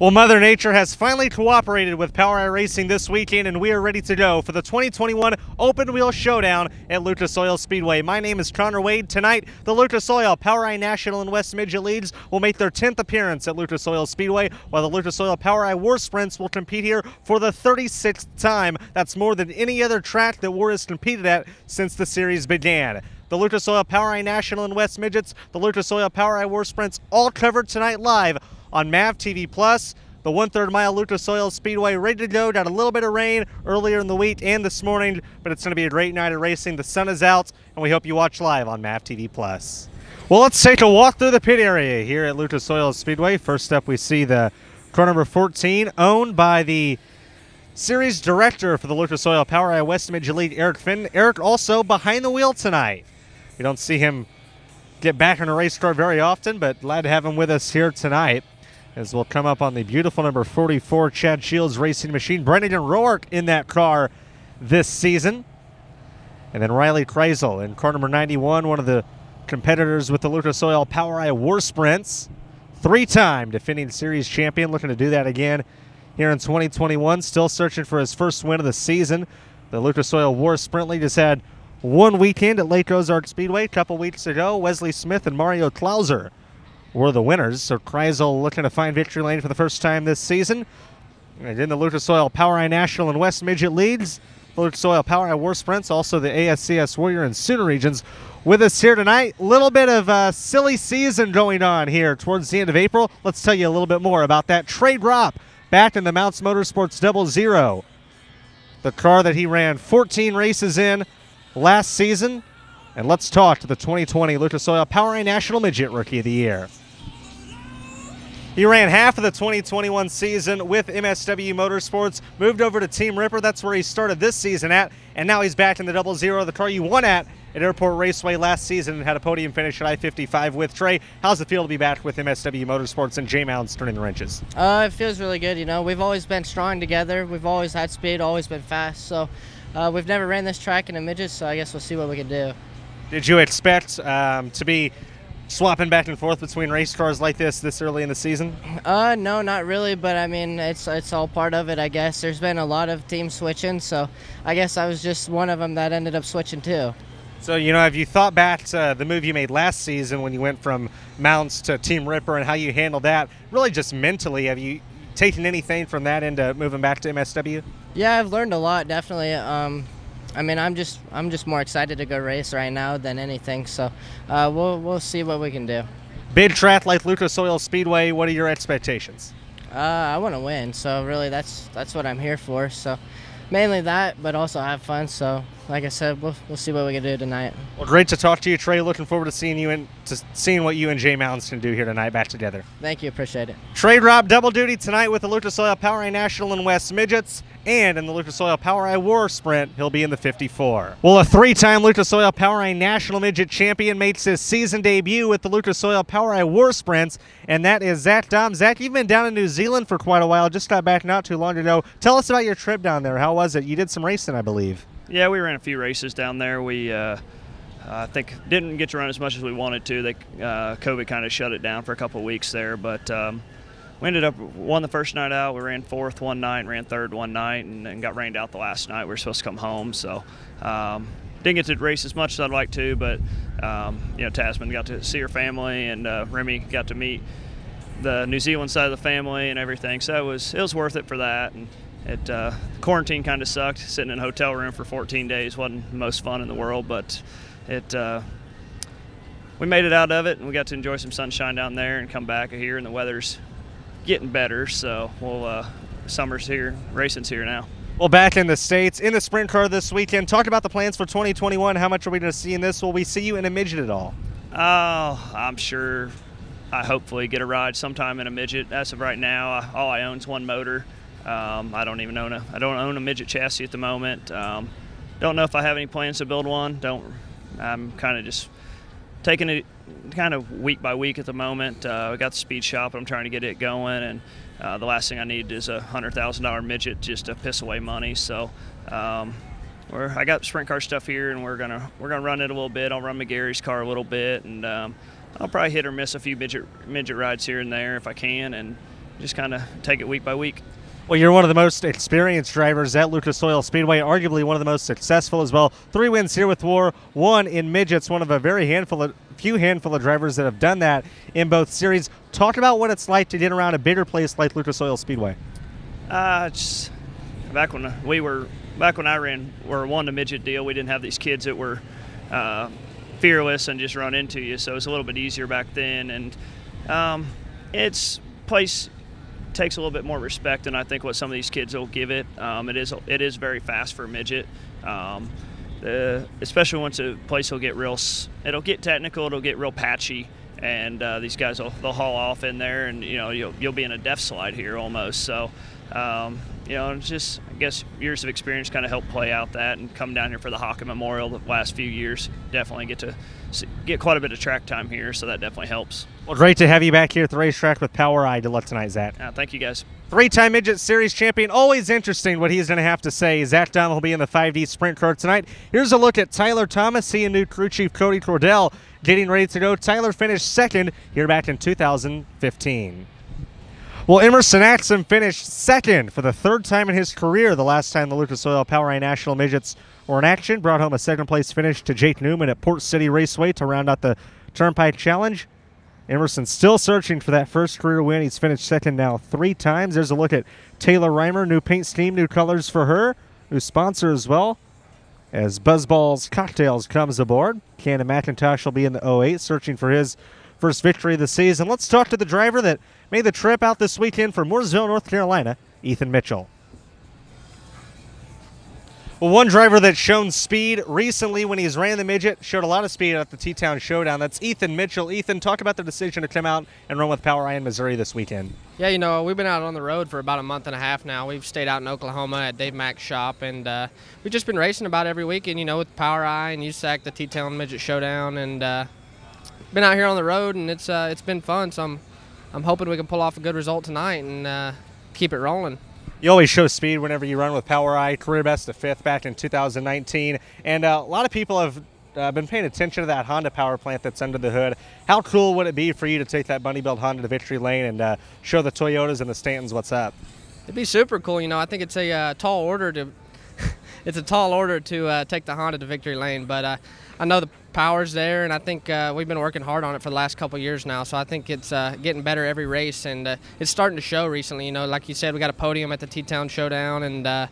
Well, Mother Nature has finally cooperated with POWRi Racing this weekend, and we are ready to go for the 2021 Open Wheel Showdown at Lucas Oil Speedway. My name is Connor Wade. Tonight, the Lucas Oil POWRi National and West Midget Leads will make their 10th appearance at Lucas Oil Speedway, while the Lucas Oil POWRi War Sprints will compete here for the 36th time. That's more than any other track that War has competed at since the series began. The Lucas Oil POWRi National and West Midgets, the Lucas Oil POWRi War Sprints, all covered tonight live on MAV TV Plus. The 1/3 mile Lucas Oil Speedway ready to go. Got a little bit of rain earlier in the week and this morning, but it's going to be a great night of racing. The sun is out, and we hope you watch live on MAV TV Plus. Well, let's take a walk through the pit area here at Lucas Oil Speedway. First up, we see the car number 14, owned by the series director for the Lucas Oil POWRi West Midget League, Eric Finn. Eric also behind the wheel tonight. We don't see him get back in a race car very often, but glad to have him with us here tonight, as we'll come up on the beautiful number 44 Chad Shields racing machine. Brendan Rourke in that car this season. And then Riley Kreisel in car number 91, one of the competitors with the Lucas Oil POWRi War Sprints. Three-time defending series champion, looking to do that again here in 2021. Still searching for his first win of the season. The Lucas Oil War Sprint League has had one weekend at Lake Ozark Speedway a couple weeks ago. Wesley Smith and Mario Klauser were the winners. So Kreisel looking to find victory lane for the first time this season. And in the Lucas Oil POWRi National and West Midget Leads, the Lucas Oil POWRi War Sprints, also the ASCS Warrior and Sooner regions with us here tonight. A little bit of a silly season going on here towards the end of April. Let's tell you a little bit more about that. Trey Gropp back in the Mounts Motorsports 00. The car that he ran 14 races in last season. And let's talk to the 2020 Lucas Oil POWRi National Midget Rookie of the Year. He ran half of the 2021 season with MSW Motorsports, moved over to Team Ripper. That's where he started this season at, and now he's back in the 00, the car you won at Airport Raceway last season and had a podium finish at I-55 with. Trey, how's it feel to be back with MSW Motorsports and J-Mounts turning the wrenches? It feels really good. You know, we've always been strong together. We've always had speed, always been fast. So we've never ran this track in a midget, so I guess we'll see what we can do. Did you expect to be swapping back and forth between race cars like this early in the season? No, not really, but I mean, it's all part of it, I guess. There's been a lot of teams switching, so I guess I was just one of them that ended up switching too. So, you know, have you thought back to the move you made last season when you went from Mounts to Team Ripper and how you handled that? Really just mentally, have you taken anything from that into moving back to MSW? Yeah, I've learned a lot, definitely. I mean, I'm just more excited to go race right now than anything. So we'll see what we can do. Big track like Lucas Oil Speedway. What are your expectations? I want to win. So really, that's what I'm here for. So mainly that, but also have fun. So like I said, we'll see what we can do tonight. Well, great to talk to you, Trey. Looking forward to seeing you and seeing what you and Jay Mountains can do here tonight back together. Thank you. Appreciate it. Trey Gropp double duty tonight with the Lucas Oil POWRi National and West Midgets. And in the Lucas Oil POWRi War Sprint, he'll be in the 54. Well, a three-time Lucas Oil POWRi National Midget champion makes his season debut with the Lucas Oil POWRi War Sprints, and that is Zach Dom. Zach, you've been down in New Zealand for quite a while, just got back not too long ago. Tell us about your trip down there. How was it? You did some racing, I believe. Yeah, we ran a few races down there. We, I think, didn't get to run as much as we wanted to. COVID kind of shut it down for a couple of weeks there, but we ended up won the first night out. We ran fourth one night, ran third one night, and got rained out the last night. We were supposed to come home, so didn't get to race as much as I'd like to. But you know, Tasman got to see her family, and Remy got to meet the New Zealand side of the family and everything. So it was worth it for that. And quarantine kind of sucked. Sitting in a hotel room for 14 days wasn't the most fun in the world, but we made it out of it, and we got to enjoy some sunshine down there and come back here, and the weather's getting better, so summer's here, racing's here now. Well, back in the States, in the sprint car this weekend, talk about the plans for 2021. How much are we going to see in this? Will we see you in a midget at all? Oh, I'm sure I hopefully get a ride sometime in a midget. As of right now, all I own is one motor. I don't even own a midget chassis at the moment. Don't know if I have any plans to build one. I'm kind of just taking it kind of week by week at the moment. I got the speed shop, I'm trying to get it going, and the last thing I need is a $100,000 midget just to piss away money. So I got sprint car stuff here, and we're gonna run it a little bit. I'll run McGarry's car a little bit, and I'll probably hit or miss a few midget rides here and there if I can, and just kind of take it week by week. Well, you're one of the most experienced drivers at Lucas Oil Speedway, arguably one of the most successful as well. 3 wins here with WAR, 1 in midgets, one of a few handful of drivers that have done that in both series. Talk about what it's like to get around a bigger place like Lucas Oil Speedway. Just back when I ran or won the midget deal, we didn't have these kids that were fearless and just run into you, so it's a little bit easier back then. And it's place takes a little bit more respect than I think what some of these kids will give it. It is very fast for a midget, especially once a place will get it'll get technical, it'll get real patchy, and these guys they'll haul off in there, and you'll be in a death slide here almost. So just I guess years of experience kind of help play out that, and come down here for the Hawken Memorial the last few years, definitely get quite a bit of track time here, so that definitely helps. Well, great to have you back here at the racetrack with Power Eye. Good luck tonight, Zach. Thank you, guys. 3-time Midget Series champion. Always interesting what he's going to have to say. Zach Dunn will be in the 5D Sprint car tonight. Here's a look at Tyler Thomas. He and new crew chief Cody Cordell getting ready to go. Tyler finished second here back in 2015. Well, Emerson Axum finished second for the 3rd time in his career. The last time the Lucas Oil Power Eye National Midgets were in action. Brought home a 2nd-place finish to Jake Newman at Port City Raceway to round out the Turnpike Challenge. Emerson still searching for that first career win. He's finished second now 3 times. There's a look at Taylor Reimer. New paint scheme, new colors for her. New sponsor as well, as Buzzballs Cocktails comes aboard. Cannon McIntosh will be in the 08, searching for his first victory of the season. Let's talk to the driver that made the trip out this weekend from Mooresville, North Carolina, Ethan Mitchell. Well, one driver that's shown speed recently when he's ran the midget, showed a lot of speed at the T-Town Showdown. That's Ethan Mitchell. Ethan, talk about the decision to come out and run with Power Eye in Missouri this weekend. Yeah, we've been out on the road for about a month and a half now. We've stayed out in Oklahoma at Dave Mack's shop, and we've just been racing about every weekend, with Power Eye and USAC, the T-Town Midget Showdown, and been out here on the road, and it's been fun. So I'm hoping we can pull off a good result tonight and keep it rolling. You always show speed whenever you run with Power Eye. Career best of 5th back in 2019. And a lot of people have been paying attention to that Honda power plant that's under the hood. How cool would it be for you to take that Bunny Built Honda to victory lane and show the Toyotas and the Stantons what's up? It'd be super cool. I think it's a tall order to take the Honda to victory lane, but I know the power's there, and I think we've been working hard on it for the last couple of years now, so I think it's getting better every race, and it's starting to show recently. Like you said, we got a podium at the T-Town Showdown, and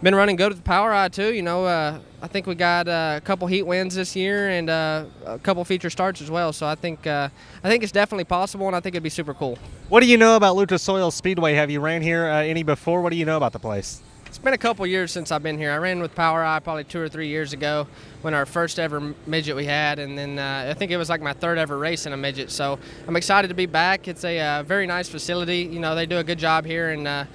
been running good with the Power Eye too. I think we got a couple heat wins this year and a couple feature starts as well, so I think it's definitely possible, and I think it'd be super cool. What do you know about Lucas Oil Speedway? Have you ran here any before? What do you know about the place? It's been a couple years since I've been here. I ran with Power Eye probably 2 or 3 years ago when our first ever midget we had, and then I think it was like my 3rd ever race in a midget. So I'm excited to be back. It's a very nice facility. They do a good job here, and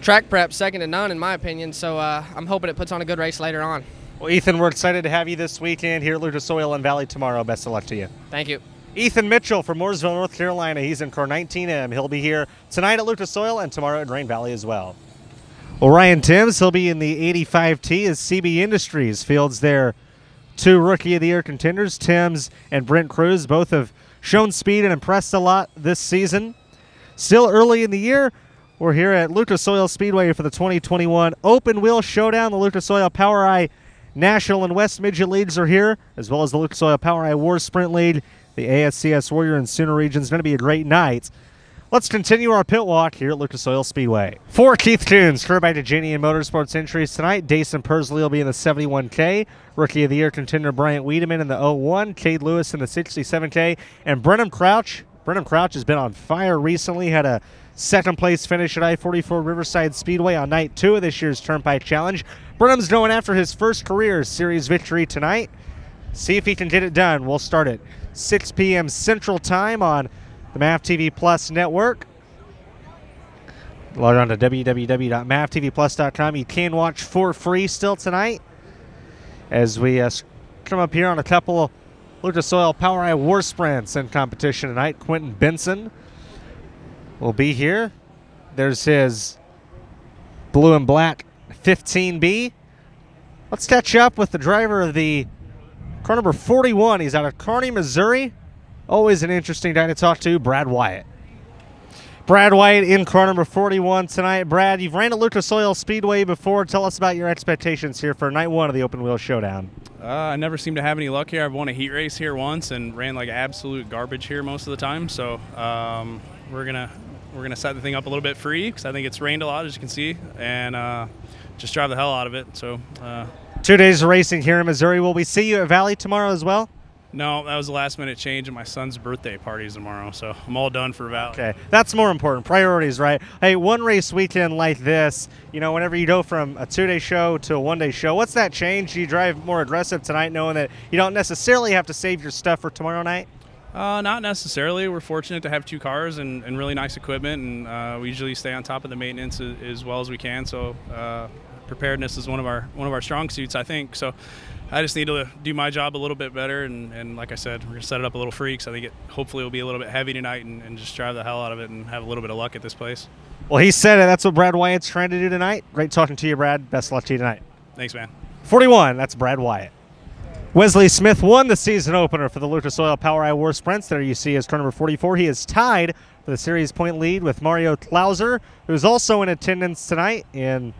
track prep second to none in my opinion. So I'm hoping it puts on a good race later on. Well, Ethan, we're excited to have you this weekend here at Lucas Oil and Valley tomorrow. Best of luck to you. Thank you. Ethan Mitchell from Mooresville, North Carolina. He's in car 19M. He'll be here tonight at Lucas Oil and tomorrow at Drain Valley as well. Well, Ryan Timms, he'll be in the 85T as CB Industries fields their 2 Rookie of the Year contenders. Timms and Brent Cruz both have shown speed and impressed a lot this season. Still early in the year, we're here at Lucas Oil Speedway for the 2021 Open Wheel Showdown. The Lucas Oil Power Eye National and West Midget Leagues are here, as well as the Lucas Oil Power Eye War Sprint League. The ASCS Warrior and Sooner region is going to be a great night. Let's continue our pit walk here at Lucas Oil Speedway. For Keith Coons, career back to Janie and Motorsports entries tonight. Dason Persley will be in the 71K. Rookie of the Year contender Bryant Wiedemann in the 01. Cade Lewis in the 67K. And Brenham Crouch. Brenham Crouch has been on fire recently. Had a 2nd place finish at I-44 Riverside Speedway on night 2 of this year's Turnpike Challenge. Brenham's going after his first career series victory tonight. See if he can get it done. We'll start at 6 p.m. Central Time on the MAV TV Plus network. Log on to www.mavtvplus.com. You can watch for free still tonight as we come up here on a couple of Lucas Oil Power Eye War Sprints in competition tonight. Quentin Benson will be here. There's his blue and black 15B. Let's catch up with the driver of the car number 41. He's out of Kearney, Missouri. Always an interesting guy to talk to, Brad Wyatt. Brad Wyatt in car number 41 tonight. Brad, you've ran at Lucas Oil Speedway before. Tell us about your expectations here for night one of the Open Wheel Showdown. I never seem to have any luck here. I've won a heat race here once and ran like absolute garbage here most of the time. So we're gonna set the thing up a little bit free because I think it's rained a lot, as you can see, and just drive the hell out of it. So 2 days of racing here in Missouri. Will we see you at Valley tomorrow as well? no, that was a last-minute change, and my son's birthday party's tomorrow, so I'm all done for Valley. Okay, that's more important. Priorities, right? Hey, one race weekend like this, you know, whenever you go from a 2-day show to a 1-day show, what's that change? Do you drive more aggressive tonight knowing that you don't necessarily have to save your stuff for tomorrow night? Not necessarily. We're fortunate to have 2 cars and really nice equipment, and we usually stay on top of the maintenance as well as we can. So preparedness is one of our strong suits, I think. So I just need to do my job a little bit better, and like I said, we're gonna set it up a little free because I think it hopefully will be a little bit heavy tonight and just drive the hell out of it and have a little bit of luck at this place. Well, he said it. That's what Brad Wyatt's trying to do tonight. Great talking to you, Brad. Best of luck to you tonight. Thanks, man. 41, that's Brad Wyatt. Wesley Smith won the season opener for the Lucas Oil Power Eye War Sprints. There you see his car number 44. He is tied for the series point lead with Mario Klauser, who's also in attendance tonight in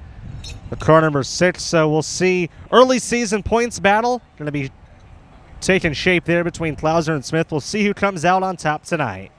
the car number 6. So we'll see early season points battle going to be taking shape there between Klauser and Smith. We'll see who comes out on top tonight.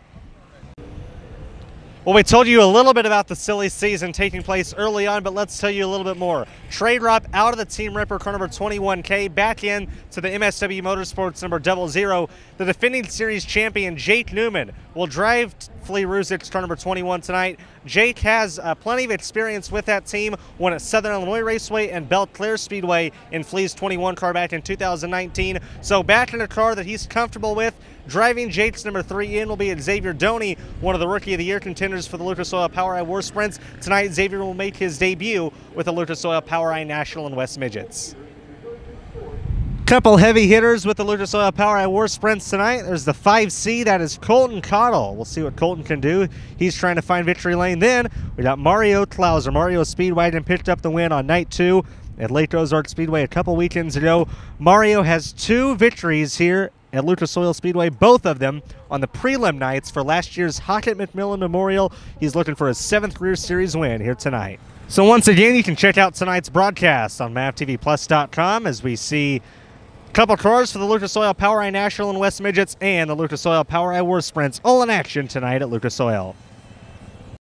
Well, we told you a little bit about the silly season taking place early on, but let's tell you a little bit more. Trade Rop out of the Team Ripper car number 21K, back in to the MSW Motorsports number 00. The defending series champion, Jake Newman, will drive Flea Ruzic's car number 21 tonight. Jake has plenty of experience with that team, won at Southern Illinois Raceway and Belle Claire Speedway in Flea's 21 car back in 2019. So back in a car that he's comfortable with. Driving Jake's number 3 in will be Xavier Doney, one of the Rookie of the Year contenders for the Lucas Oil Power Eye War Sprints. Tonight, Xavier will make his debut with the Lucas Oil Power Eye National and West Midgets. Couple heavy hitters with the Lucas Oil Power Eye War Sprints tonight. There's the 5C, that is Colton Cottle. We'll see what Colton can do. He's trying to find victory lane. Then we got Mario Klauser. Mario Speedwagon picked up the win on night 2 at Lake Ozark Speedway a couple weekends ago. Mario has 2 victories here at Lucas Oil Speedway, both of them on the prelim nights for last year's Hockett McMillan Memorial. He's looking for his 7th career series win here tonight. So once again, you can check out tonight's broadcast on MavTVPlus.com as we see a couple cars for the Lucas Oil Power Eye National and West Midgets and the Lucas Oil Power Eye War Sprints all in action tonight at Lucas Oil.